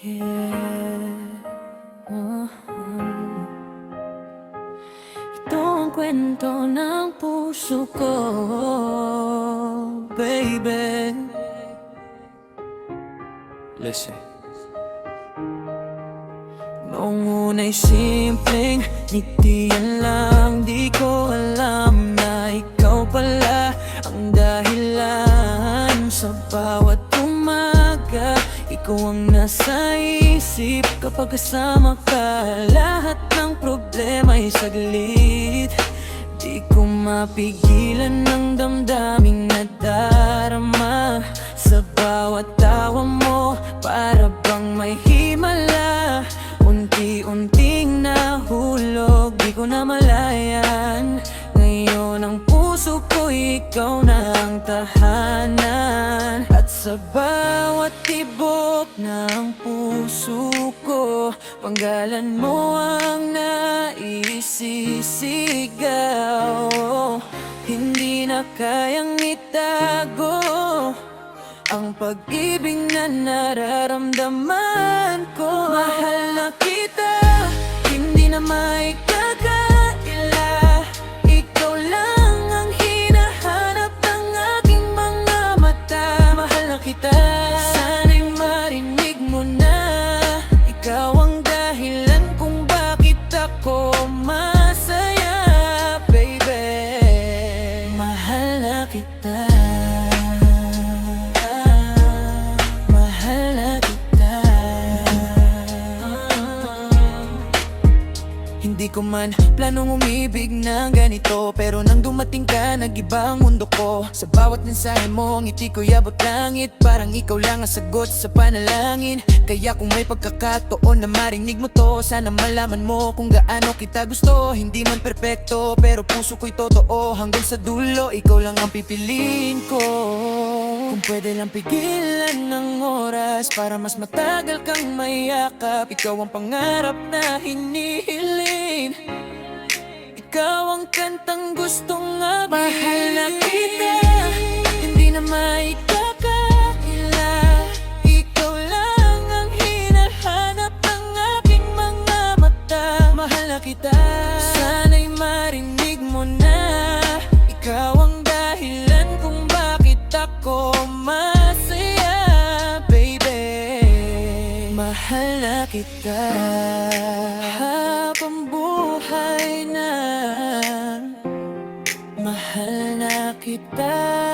Yeah. Ito ang kwento ng puso ko, baby. Listen. Noong una'y simpleng ngitian lang, di ko alam na ikaw pala ang dahilan. Sa bawat umaga, ikaw ang nasa isip kapag kasama ka. Lahat ng problema'y saglit, di ko mapigilan ng damdaming nadarama. Sa bawat tawa mo, para bang may himala. Unti-unting nahulog, di ko na malayan. Ngayon ang puso ko, ikaw na ang tahanan. At sa bawat tibok ng puso ko, panggalan mo ang naisisigaw. Hindi na kayang itago ang pag-ibig na nararamdaman ko. Mahal na kita, hindi na maikakaila. Ikaw lang ang hinahanap ng aking mga mata. Mahal na kita, sana'y marinig mo na. Ikaw ang dahilan kung bakit ako masaya, baby. Mahal na kita. Hindi ko man planong umibig ng ganito, pero nang dumating ka, nag-iba ang mundo ko. Sa bawat mensahe mo, ngiti ko'y abot langit. Parang ikaw lang ang sagot sa panalangin. Kaya kung may pagkakataon na marinig mo to, sana malaman mo kung gaano kita gusto. Hindi man perpekto, pero puso ko'y totoo. Hanggang sa dulo, ikaw lang ang pipiliin ko. Kung pwede lang pigilan ng oras para mas matagal kang mayakap. Ikaw ang pangarap na hinihiling, ikaw ang kantang gustong abihin. Mahal na kita, hindi na maikakaila. Ikaw lang ang hinahanap ng aking mga mata. Mahal na kita, sana'y marinig mo na. Ikaw ang dahilan kung bakit ako masaya, baby. Mahal na kita habang buhay na. Mahal na kita.